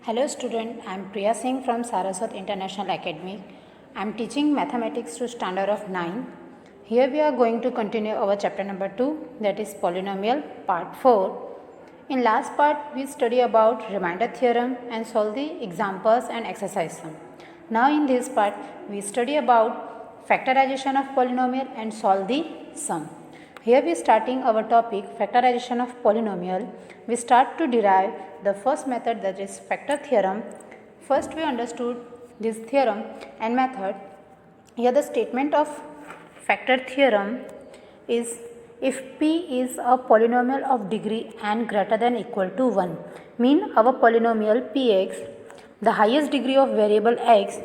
Hello student, I am Priya Singh from Saraswat International Academy. I am teaching mathematics to standard of 9. Here we are going to continue our chapter number 2, that is polynomial part 4. In last part we study about remainder theorem and solve the examples and exercise sum. Now in this part we study about factorization of polynomial and solve the sum. Here we starting our topic factorization of polynomial. We start to derive the first method, that is factor theorem. First we understood this theorem and method. Here the statement of factor theorem is if p is a polynomial of degree n greater than equal to 1, mean our polynomial px, the highest degree of variable x,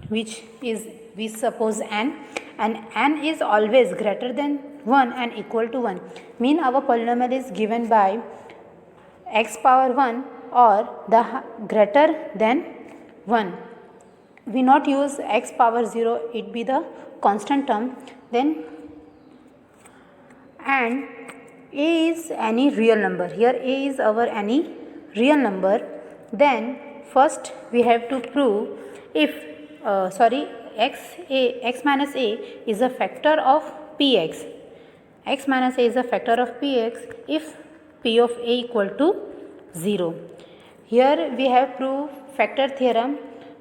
which is we suppose n, and n is always greater than 1 and equal to 1, mean our polynomial is given by x power 1 or the greater than 1. We not use x power 0, it be the constant term. Then and a is any real number. Here a is our any real number. Then first we have to prove if x minus a is a factor of px. X minus a is a factor of px if p of a equal to 0. Here we have proved factor theorem,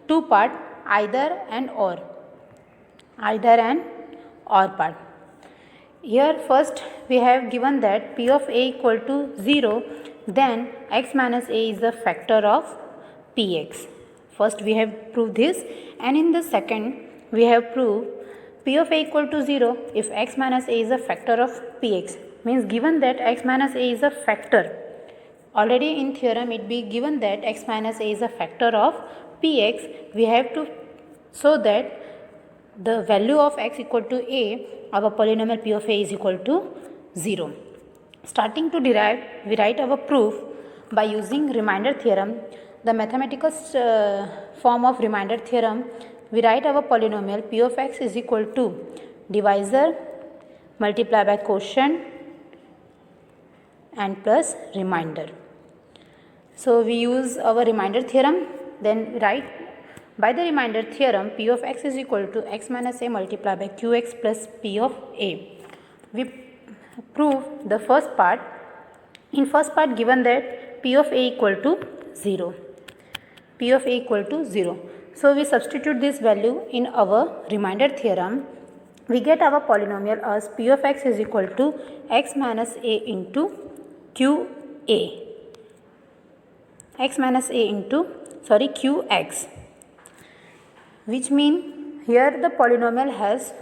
two part, either and or. Either and or part. Here first we have given that p of a equal to 0, then x minus a is a factor of px. First we have proved this, and in the second we have proved p of a equal to 0 if x minus a is a factor of px. Means given that x minus a is a factor, already in theorem it be given that x minus a is a factor of px, we have to show that the value of x equal to a, our polynomial p of a is equal to 0. Starting to derive, we write our proof by using remainder theorem. The mathematical form of remainder theorem, we write our polynomial p of x is equal to divisor multiplied by quotient and plus remainder. So we use our remainder theorem, then write by the remainder theorem p of x is equal to x minus a multiplied by qx plus p of a. We prove the first part. In first part given that p of a equal to 0. P of a equal to 0. So we substitute this value in our remainder theorem. We get our polynomial as p of x is equal to x minus a into qa. X minus a into qx, which mean here the polynomial has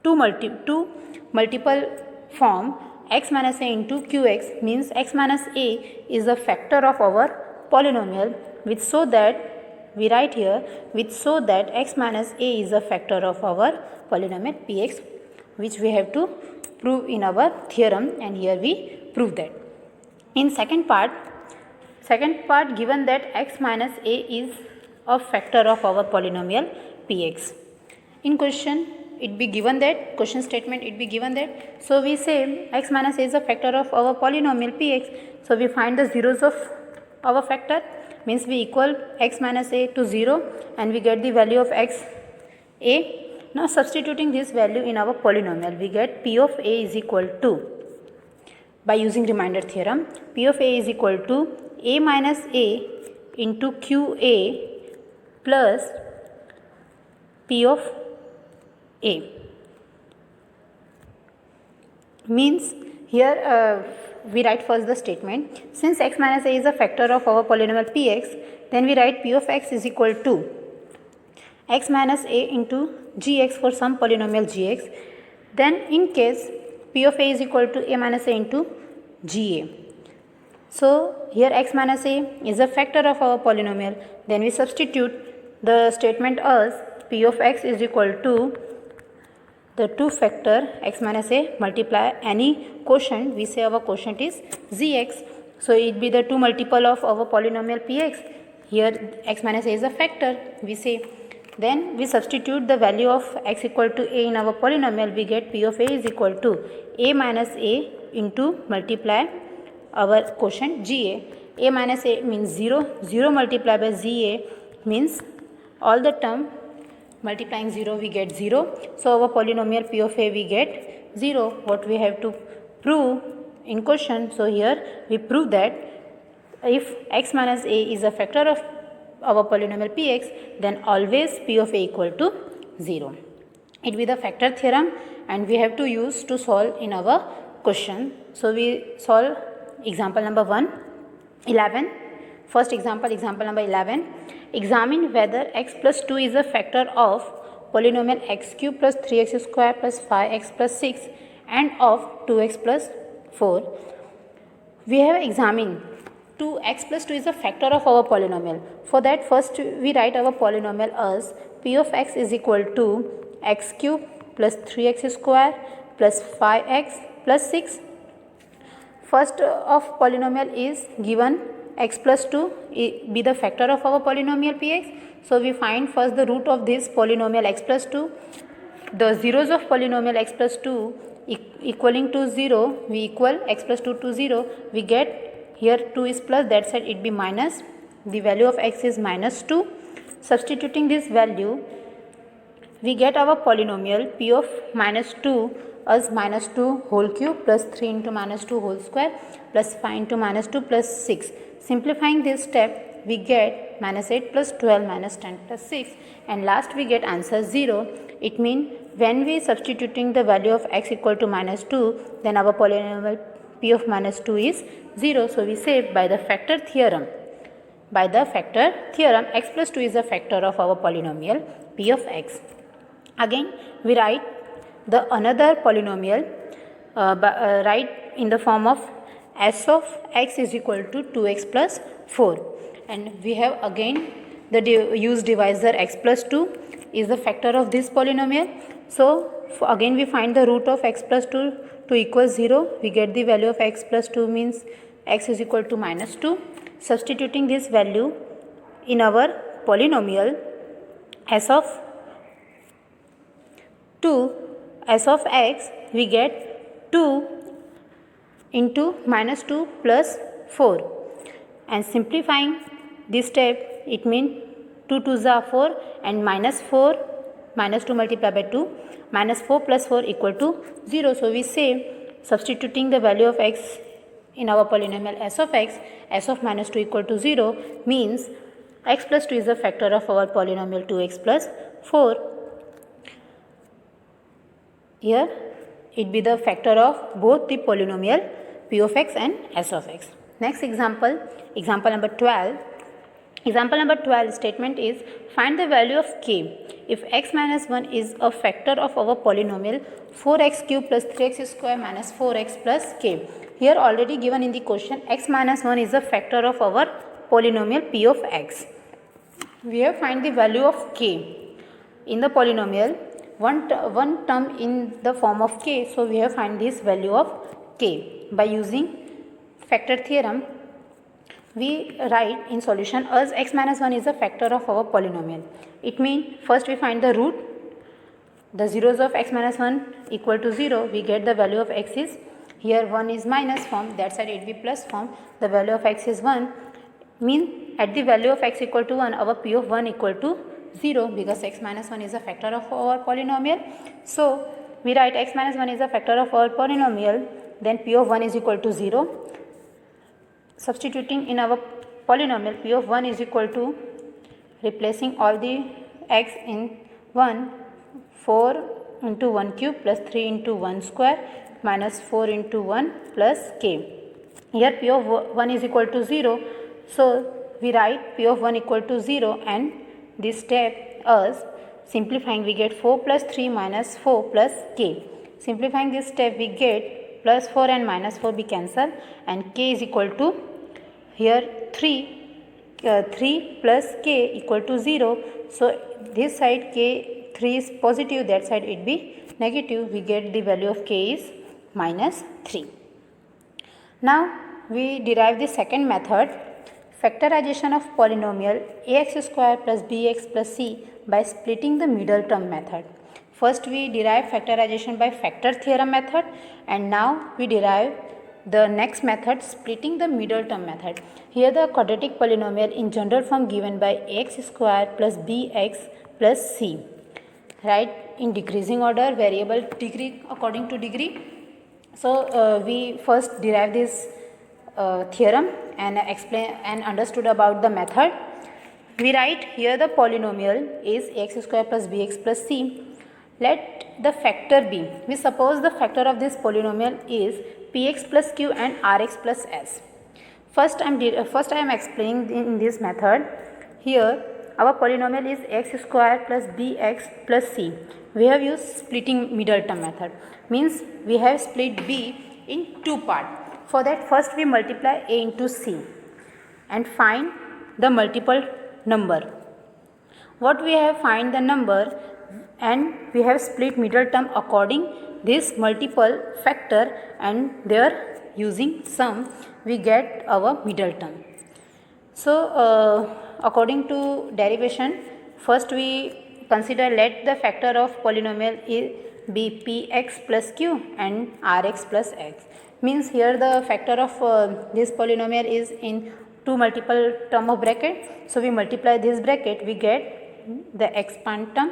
two multiple form. X minus a into qx means x minus a is a factor of our polynomial, which so that we write here, which so that x minus a is a factor of our polynomial px, which we have to prove in our theorem, and here we prove that. In second part given that x minus a is a factor of our polynomial px. In question it be given that, question statement it be given that, so we say x minus a is a factor of our polynomial px, so we find the zeros of our factor, means we equal x minus a to 0 and we get the value of x a. Now substituting this value in our polynomial, we get p of a is equal to, by using remainder theorem, p of a is equal to a minus a into qa plus p of a. Means here we write first the statement. Since x minus a is a factor of our polynomial px, then we write p of x is equal to x minus a into gx for some polynomial gx. Then in case p of a is equal to a minus a into ga. So here x minus a is a factor of our polynomial, then we substitute the statement as p of x is equal to the two factor x minus a multiply any quotient, we say our quotient is gx, so it be the two multiple of our polynomial px. Here x minus a is a factor, we say, then we substitute the value of x equal to a in our polynomial, we get p of a is equal to a minus a into multiply our quotient ga, a minus a means 0, 0 multiplied by ZA means all the term multiplying 0 we get 0. So our polynomial P of a we get 0. What we have to prove in question? So here we prove that if x minus a is a factor of our polynomial px, then always P of a equal to 0. It be the factor theorem and we have to use to solve in our question. So we solve example number 11. First example number 11. Examine whether x plus 2 is a factor of polynomial x cube plus 3x square plus 5x plus 6 and of 2x plus 4. We have examined 2x plus 2 is a factor of our polynomial. For that, first we write our polynomial as p of x is equal to x cube plus 3x square plus 5x plus 6. First of polynomial is given x plus 2 be the factor of our polynomial px. So we find first the root of this polynomial x plus 2. The zeros of polynomial x plus 2 equaling to 0, we equal x plus 2 to 0. We get here 2 is plus, that side it be minus. The value of x is minus 2. Substituting this value, we get our polynomial p of minus 2 as minus 2 whole cube plus 3 into minus 2 whole square plus 5 into minus 2 plus 6. Simplifying this step, we get minus 8 plus 12 minus 10 plus 6, and last we get answer 0. It means when we substituting the value of x equal to minus 2, then our polynomial p of minus 2 is 0. So we say by the factor theorem, x plus 2 is a factor of our polynomial p of x. Again we write the another polynomial write in the form of s of x is equal to 2x plus 4, and we have again the use divisor x plus 2 is the factor of this polynomial. So again we find the root of x plus 2 to equal 0. We get the value of x plus 2 means x is equal to minus 2. Substituting this value in our polynomial s of x, we get 2 into minus 2 plus 4, and simplifying this step, it means 2 2s are 4 and minus 4 minus 2 multiplied by 2 minus 4 plus 4 equal to 0. So we say substituting the value of x in our polynomial s of x, s of minus 2 equal to 0 means x plus 2 is a factor of our polynomial 2x plus 4. Here it be the factor of both the polynomial p of x and s of x. Next example number 12. Example number 12 statement is find the value of k if x minus 1 is a factor of our polynomial 4x cube plus 3x square minus 4x plus k. Here already given in the question x minus 1 is a factor of our polynomial p of x. We have find the value of k in the polynomial, one term in the form of k, so we have find this value of k by using factor theorem. We write in solution as x minus 1 is a factor of our polynomial. It means first we find the root, the zeros of x minus 1 equal to 0, we get the value of x is, here 1 is minus form, that side it be plus form, the value of x is 1, mean at the value of x equal to 1 our p of 1 equal to 0 because x minus 1 is a factor of our polynomial. So we write x minus 1 is a factor of our polynomial, then p of 1 is equal to 0. Substituting in our polynomial p of 1 is equal to, replacing all the x in 1, 4 into 1 cube plus 3 into 1 square minus 4 into 1 plus k. Here p of 1 is equal to 0. So we write p of 1 equal to 0, and this step as simplifying we get 4 plus 3 minus 4 plus k. Simplifying this step we get plus 4 and minus 4 be cancelled, and k is equal to, here 3 plus k equal to 0. So this side k 3 is positive, that side it be negative, we get the value of k is minus 3. Now we derive the second method, factorization of polynomial ax square plus bx plus c by splitting the middle term method. First we derive factorization by factor theorem method, and now we derive the next method, splitting the middle term method. Here the quadratic polynomial in general form given by ax square plus bx plus c. Right, in decreasing order, variable degree according to degree. So we first derive this theorem and explain and understood about the method. We write here the polynomial is ax square plus bx plus c. Let the factor be. We suppose the factor of this polynomial is px plus q and rx plus s. First I am explaining in this method. Here our polynomial is x square plus bx plus c. We have used splitting middle term method. Means we have split b in two parts. For that, first we multiply a into c and find the multiple number. What we have find the number, and we have split middle term according this multiple factor, and there using sum we get our middle term. So according to derivation, first we consider let the factor of polynomial be px plus q and rx plus x. Means here the factor of this polynomial is in two multiple term of bracket. So we multiply this bracket, we get the expand term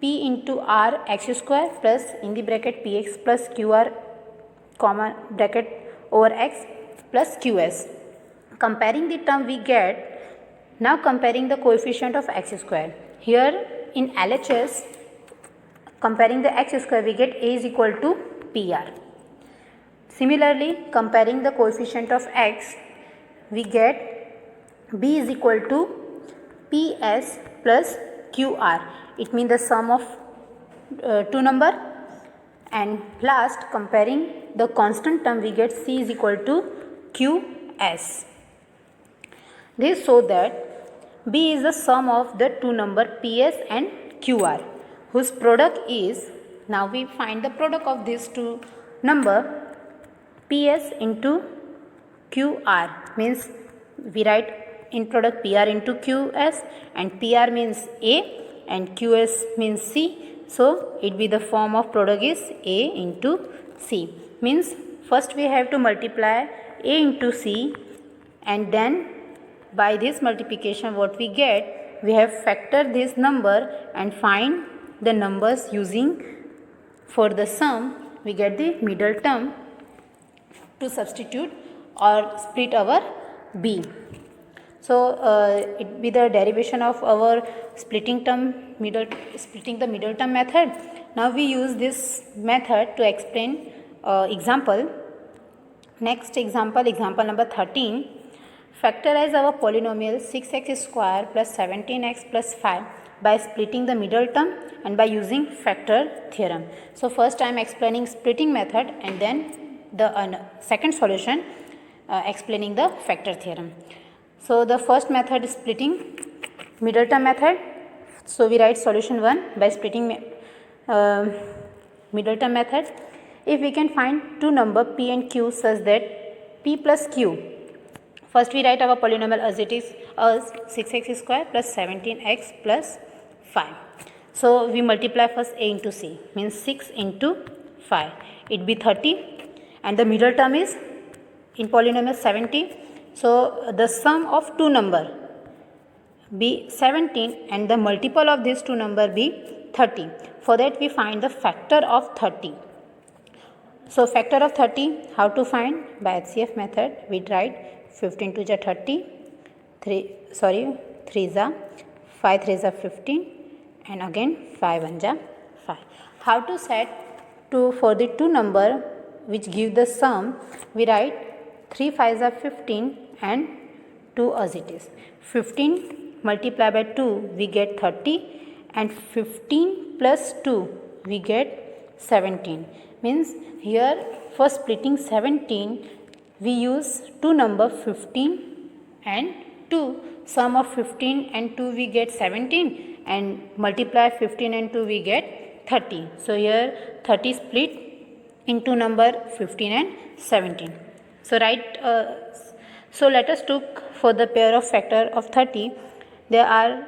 p into r x square plus in the bracket px plus qr comma bracket over x plus qs. Comparing the term we get, now comparing the coefficient of x square. Here in LHS, comparing the x square we get a is equal to pr. Similarly, comparing the coefficient of x, we get b is equal to ps plus qr. It means the sum of two number. And last, comparing the constant term, we get c is equal to qs. This shows that b is the sum of the two number ps and qr, whose product is, now we find the product of these two number, ps into qr. Means we write in product pr into qs, and pr means a and qs means c. So it be the form of product is a into c. Means first we have to multiply a into c, and then by this multiplication what we get, we have factored this number and find the numbers using for the sum. We get the middle term to substitute or split our b. So it be the derivation of our splitting the middle term method. Now we use this method to explain example. Next example number 13. Factorize our polynomial 6x square plus 17x plus 5 by splitting the middle term and by using factor theorem. So first I am explaining splitting method, and then the second solution explaining the factor theorem. So the first method is splitting middle term method. So we write solution 1 by splitting middle term method. If we can find two number p and q such that p plus q, first we write our polynomial as it is, as 6x square plus 17x plus 5. So we multiply first a into c, means 6 into 5, it be 30, and the middle term is in polynomial 70. So the sum of two number be 17 and the multiple of these two number be 30. For that we find the factor of 30. So factor of 30, how to find? By HCF method, we write 15 to the 30, 3 is a 5 3 is a 15, and again 5 1 is a 5. How to set for the two number which give the sum? We write 3 5 is a 15 and 2 as it is. 15 multiplied by 2 we get 30, and 15 plus 2 we get 17. Means here for splitting 17 we use two number 15 and 2. Sum of 15 and 2 we get 17, and multiply 15 and 2 we get 30. So here 30 split into number 15 and 17. So so let us took for the pair of factor of 30. There are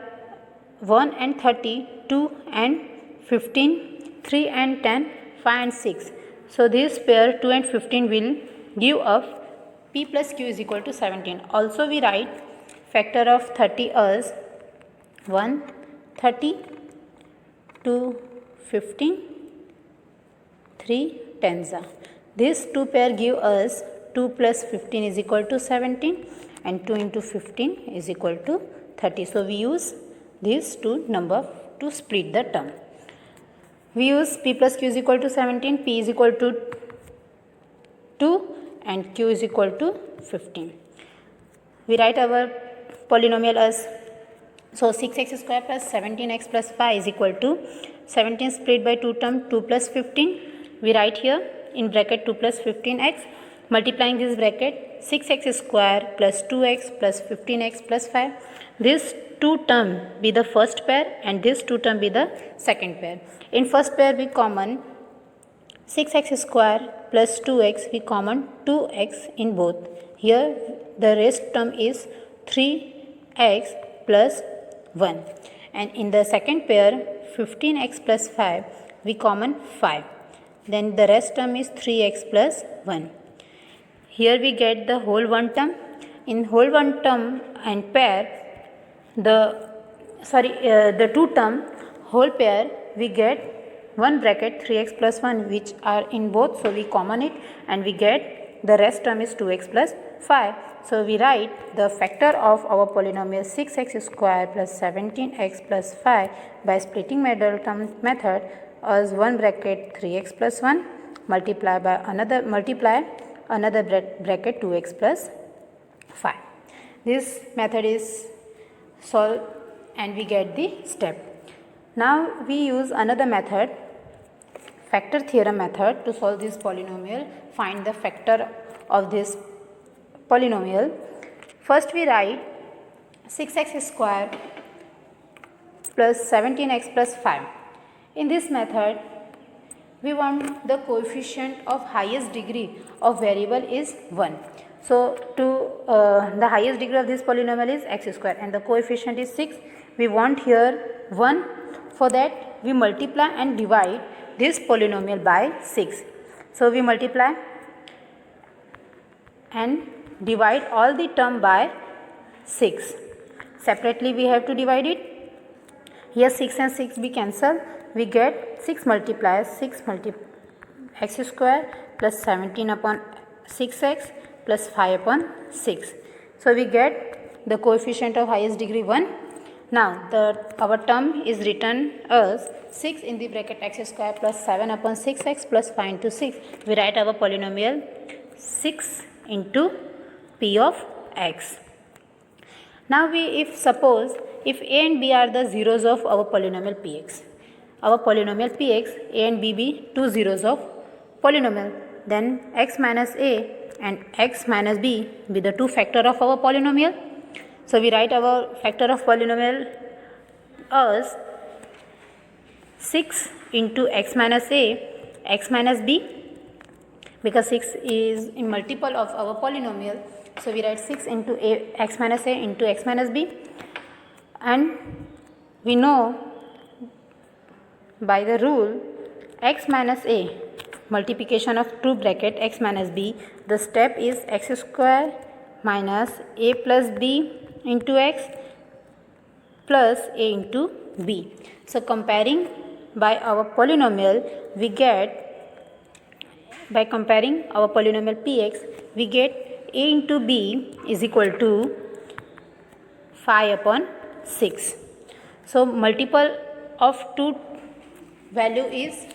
1 and 30, 2 and 15, 3 and 10, 5 and 6. So this pair 2 and 15 will give us p plus q is equal to 17. Also we write factor of 30 as 130, 2 15, 3 tens. This two pair give us 2 plus 15 is equal to 17 and 2 into 15 is equal to 30. So we use these two numbers to split the term. We use p plus q is equal to 17, p is equal to 2 and q is equal to 15. We write our polynomial as, so 6x square plus 17x plus 5 is equal to 17 split by 2 term 2 plus 15. We write here in bracket 2 plus 15x, multiplying this bracket 6x square plus 2x plus 15x plus 5. This two term be the first pair and this two term be the second pair. In first pair we common 6x square plus 2x, we common 2x in both. Here the rest term is 3x plus 1, and in the second pair 15x plus 5 we common 5, then the rest term is 3x plus 1. Here we get the whole one term. In whole one term and pair, the two term whole pair we get one bracket 3x plus 1 which are in both, so we common it and we get the rest term is 2x plus 5. So we write the factor of our polynomial 6x square plus 17x plus 5 by splitting middle term method as one bracket 3x plus 1 multiply another bracket 2x plus 5. This method is solved and we get the step. Now we use another method, factor theorem method, to solve this polynomial, find the factor of this polynomial. First we write 6x square plus 17x plus 5. In this method we want the coefficient of highest degree of variable is 1. So the highest degree of this polynomial is x square and the coefficient is 6. We want here 1. For that we multiply and divide this polynomial by 6. So we multiply and divide all the term by 6. Separately we have to divide it. Here 6 and 6 be cancelled. We get 6 multiplies x square plus 17 upon 6x plus 5 upon 6. So we get the coefficient of highest degree 1. Now our term is written as 6 in the bracket x square plus 7 upon 6x plus 5 into 6. We write our polynomial 6 into p of x. Now suppose if a and b are the zeros of our polynomial px. Our polynomial px, a and b be two zeros of polynomial, then x minus a and x minus b be the two factor of our polynomial. So we write our factor of polynomial as 6 into x minus a, x minus b, because 6 is in multiple of our polynomial. So we write 6 into x minus a into x minus b, and we know by the rule x minus a, multiplication of two bracket x minus b, the step is x square minus a plus b into x plus a into b. So comparing by our polynomial, we get, by comparing our polynomial px, we get a into b is equal to 5 upon 6. So multiple of two value is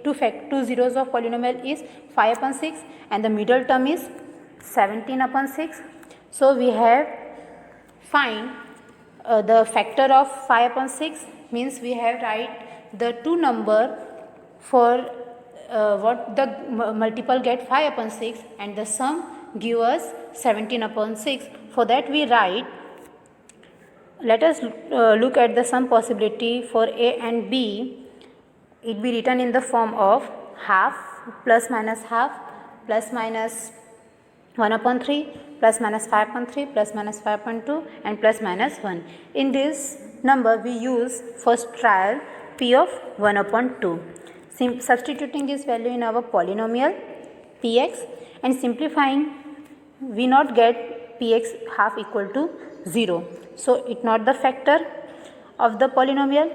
two zeros of polynomial is 5 upon 6 and the middle term is 17 upon 6. So we have find the factor of 5 upon 6, means we have write the two number for what the multiple get 5 upon 6 and the sum give us 17 upon 6. For that we write, let us look at the sum possibility for a and b. It be written in the form of half plus minus half plus minus 1 upon 3 plus minus 5 upon 3 plus minus 5 upon 2 and plus minus 1. In this number we use first trial p of 1 upon 2. Substituting this value in our polynomial, px, and simplifying we not get px half equal to 0. So it not the factor of the polynomial.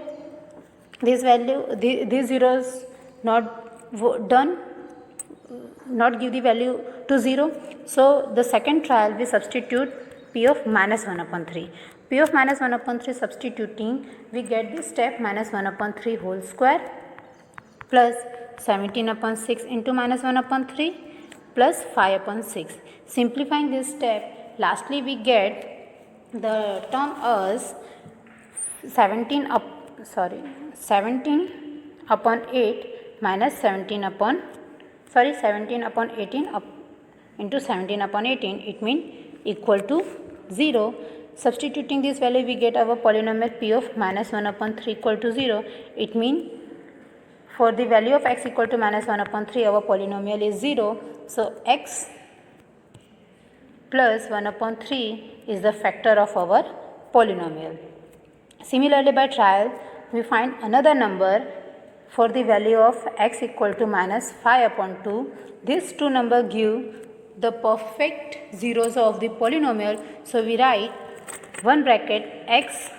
This value, these zeros not done, not give the value to 0. So the second trial we substitute p of minus 1 upon 3. P of minus 1 upon 3 substituting, we get this step minus 1 upon 3 whole square plus 17 upon 6 into minus 1 upon 3 plus 5 upon 6. Simplifying this step, lastly we get the term as 17 upon 8 minus 17 upon 18 up into 17 upon 18, it means equal to 0. Substituting this value, we get our polynomial p of minus 1 upon 3 equal to 0. It means for the value of x equal to minus 1 upon 3, our polynomial is 0. So x plus 1 upon 3 is the factor of our polynomial. Similarly, by trial, we find another number for the value of x equal to minus 5 upon 2. These two numbers give the perfect zeros of the polynomial. So we write one bracket x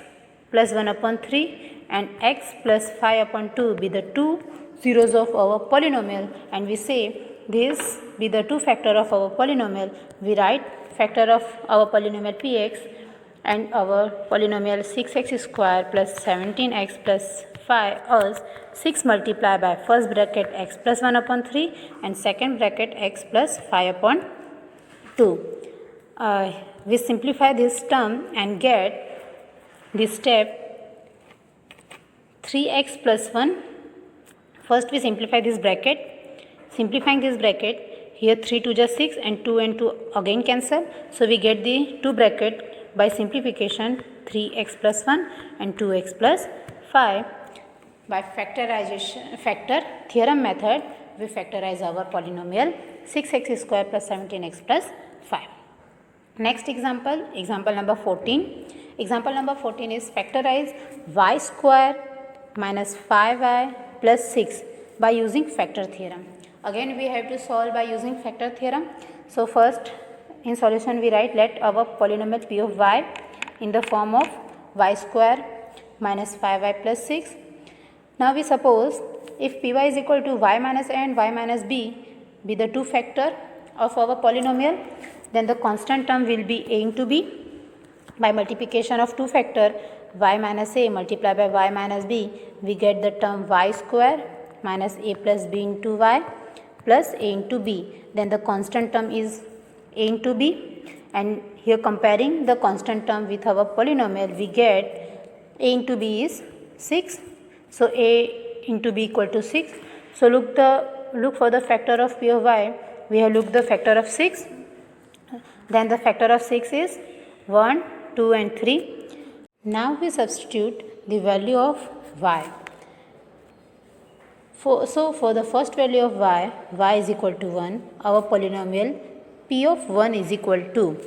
plus 1 upon 3 and x plus 5 upon 2 be the two zeros of our polynomial, and we say this be the two factor of our polynomial. We write factor of our polynomial px and our polynomial 6x square plus 17x plus 5 as 6 multiplied by first bracket x plus 1 upon 3 and second bracket x plus 5 upon 2. We simplify this term and get this step 3x plus 1. First we simplify this bracket. Simplifying this bracket, here 3 2 just 6 and 2 again cancel. So we get the two bracket by simplification 3x plus 1 and 2x plus 5. By factor theorem method, we factorize our polynomial 6x square plus 17x plus 5. Next example, example number 14. Example number 14 is factorize y square minus 5y plus 6 by using factor theorem. Again we have to solve by using factor theorem. So first in solution we write let our polynomial p of y in the form of y square minus 5y plus 6. Now we suppose if py is equal to y minus a and y minus b be the two factor of our polynomial, then the constant term will be a into b. By multiplication of two factor y minus a multiplied by y minus b, we get the term y square minus a plus b into y plus a into b. Then the constant term is a into b, and here comparing the constant term with our polynomial, we get a into b is 6. So a into b equal to 6. So look for the factor of p of y. We have looked the factor of 6. Then the factor of 6 is 1, 2 and 3. Now we substitute the value of y. So for the first value of y is equal to 1. Our polynomial p of 1 is equal to,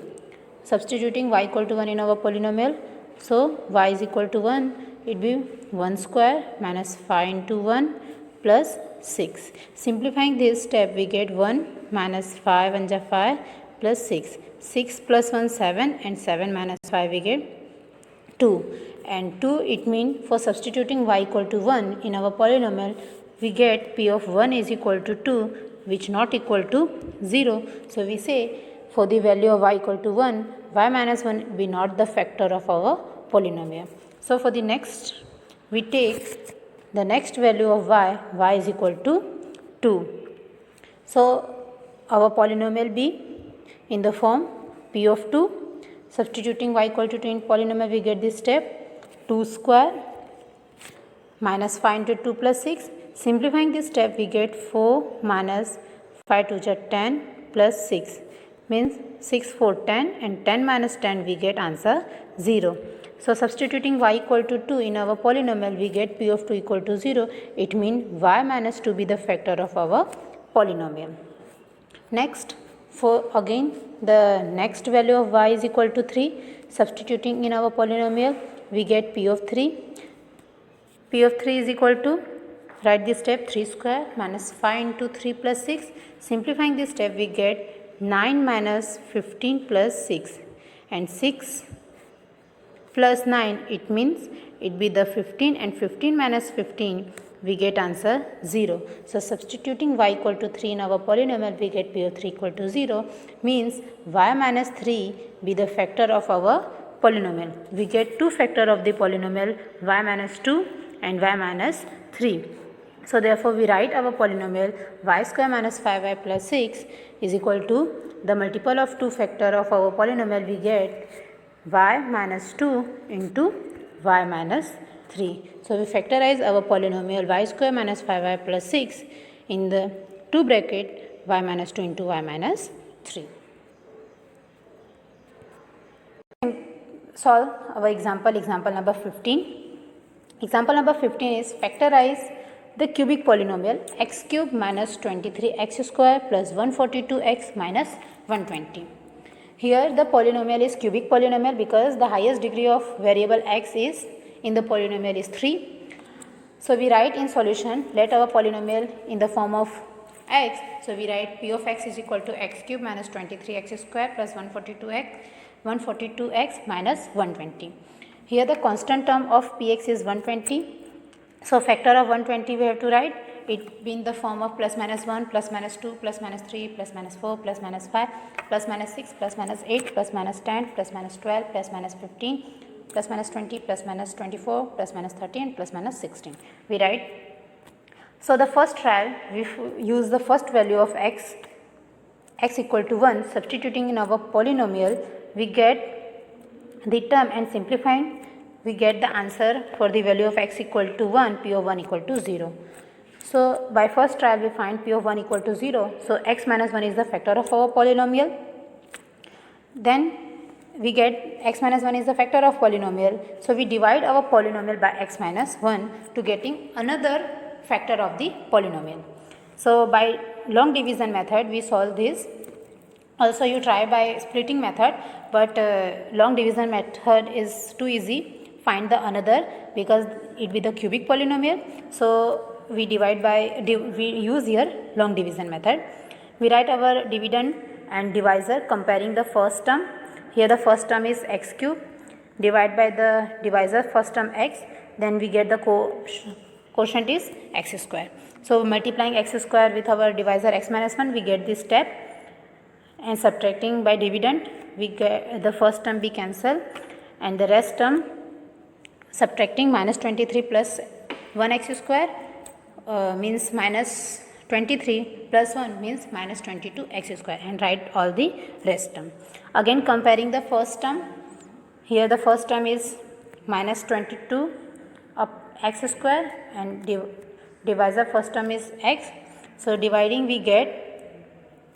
substituting y equal to 1 in our polynomial. So y is equal to 1. It will be 1 square minus 5 into 1 plus 6. Simplifying this step, we get 1 minus 5 and 5 plus 6. 6 plus 1 7 and 7 minus 5 we get 2. And 2 it means for substituting y equal to 1 in our polynomial, we get p of 1 is equal to 2, which not equal to 0. So we say for the value of y equal to 1, y minus 1 be not the factor of our polynomial. So for the next, we take the next value of y is equal to 2. So our polynomial be in the form p of 2. Substituting y equal to 2 in polynomial, we get this step 2 square minus 5 into 2 plus 6. Simplifying this step, we get 4 minus 5 to 10 plus 6 means 6 4 10 and 10 minus 10 we get answer 0. So substituting y equal to 2 in our polynomial, we get p of 2 equal to 0. It means y minus 2 be the factor of our polynomial. Next, for again the next value of y is equal to 3. Substituting in our polynomial, we get p of 3. P of 3 is equal to Write this step 3 square minus 5 into 3 plus 6. Simplifying this step we get 9 minus 15 plus 6, and 6 plus 9, it means it be the 15, and 15 minus 15 we get answer 0. So substituting y equal to 3 in our polynomial we get p of 3 equal to 0, means y minus 3 be the factor of our polynomial. We get two factor of the polynomial y minus 2 and y minus 3. So therefore we write our polynomial y square minus 5y plus 6 is equal to the multiple of two factor of our polynomial, we get y minus 2 into y minus 3. So we factorize our polynomial y square minus 5y plus 6 in the two bracket y minus 2 into y minus 3. Solve our example number 15. Example number 15 is factorize the cubic polynomial x cube minus 23x square plus 142x minus 120. Here the polynomial is cubic polynomial because the highest degree of variable x is in the polynomial is 3. So we write in solution, let our polynomial in the form of x. So we write p of x is equal to x cube minus 23x square plus 142x minus 120. Here the constant term of px is 120. So factor of 120 we have to write it be in the form of plus minus 1, plus minus 2, plus minus 3, plus minus 4, plus minus 5, plus minus 6, plus minus 8, plus minus 10, plus minus 12, plus minus 15, plus minus 20, plus minus 24, plus minus 30 and plus minus 16. We write. So the first trial we use the first value of x equal to 1, substituting in our polynomial we get the term, and simplifying we get the answer for the value of x equal to 1, p of 1 equal to 0. So by first trial we find p of 1 equal to 0. So x minus 1 is the factor of our polynomial. Then we get x minus 1 is the factor of polynomial. So we divide our polynomial by x minus 1 to getting another factor of the polynomial. So by long division method we solve this. Also you try by splitting method, but long division method is too easy. Find the another because it be the cubic polynomial. So we divide by we use here long division method. We write our dividend and divisor comparing the first term. Here the first term is x cube, divide by the divisor first term x, then we get the quotient is x square. So multiplying x square with our divisor x minus 1 we get this step, and subtracting by dividend we get the first term be cancelled and the rest term subtracting minus 23 plus 1x square means minus 23 plus 1 means minus 22x square, and write all the rest term. Again comparing the first term, here the first term is minus 22 of x square and divisor first term is x. So dividing we get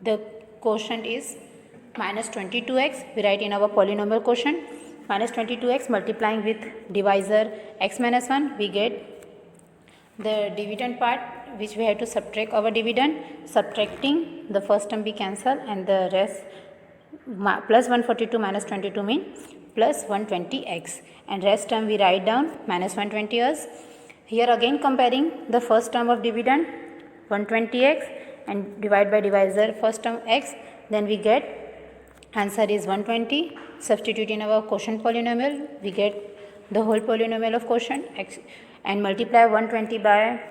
the quotient is minus 22x, we write in our polynomial quotient minus 22x, multiplying with divisor x minus 1 we get the dividend part which we have to subtract our dividend, subtracting the first term be cancelled and the rest plus 142 minus 22 mean plus 120x, and rest term we write down minus 120 as. Here again comparing the first term of dividend 120x and divide by divisor first term x, then we get answer is 120. Substitute in our quotient polynomial we get the whole polynomial of quotient x, and multiply 120 by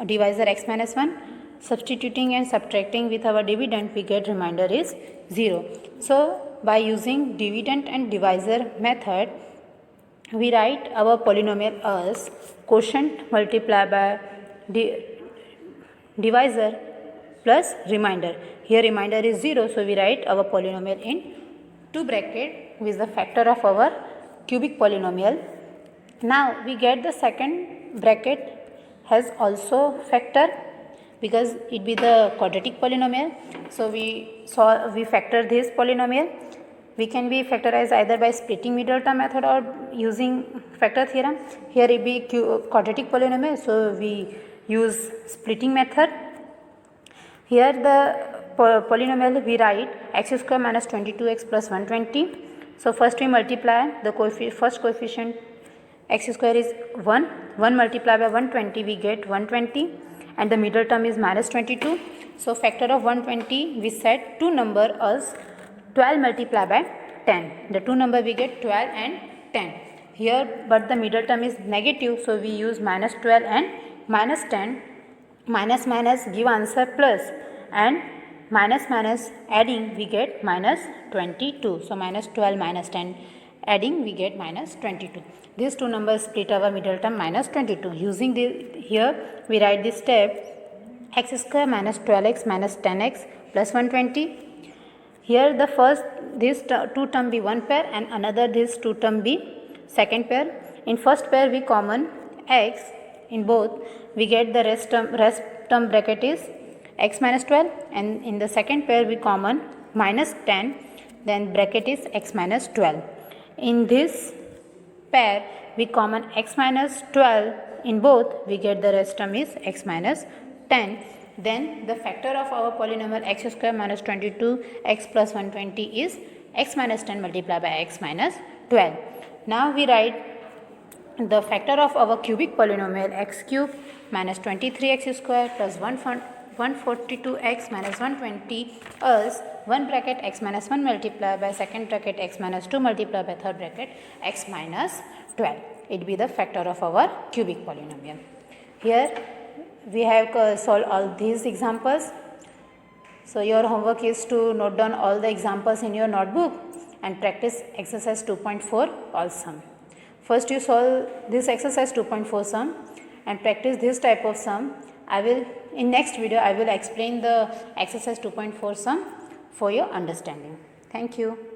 divisor x minus 1, substituting and subtracting with our dividend we get remainder is 0. So by using dividend and divisor method we write our polynomial as quotient multiply by divisor plus remainder. Here remainder is 0, so we write our polynomial in two bracket with the factor of our cubic polynomial. Now we get the second bracket has also factor because it be the quadratic polynomial. So we factor this polynomial. We can be factorized either by splitting middle term method or using factor theorem. Here it be quadratic polynomial, so we use splitting method. Here the polynomial we write x square minus 22x plus 120. So first we multiply the first coefficient x square is 1. 1 multiplied by 120 we get 120 and the middle term is minus 22. So factor of 120 we set two number as 12 multiplied by 10. The two number we get 12 and 10. Here but the middle term is negative, so we use minus 12 and minus 10. Minus minus give answer plus, and minus minus adding we get minus 22. So minus 12 minus 10 adding we get minus 22. These two numbers split our middle term minus 22. Using this, here we write this step x square minus 12x minus 10x plus 120. Here the first this two term be one pair and another this two term be second pair. In first pair we common x, in both we get the rest term bracket is x minus 12, and in the second pair we common minus 10, then bracket is x minus 12. In this pair we common x minus 12, in both we get the rest term is x minus 10. Then the factor of our polynomial x square minus 22 x plus 120 is x minus 10 multiplied by x minus 12. Now we write the factor of our cubic polynomial x cube minus 23x square plus 142x minus 120 as 1 bracket x minus 1 multiplied by second bracket x minus 2 multiplied by third bracket x minus 12. It be the factor of our cubic polynomial. Here we have solved all these examples. So your homework is to note down all the examples in your notebook and practice exercise 2.4 all sum. First you solve this exercise 2.4 sum and practice this type of sum. In next video I will explain the exercise 2.4 sum for your understanding. Thank you.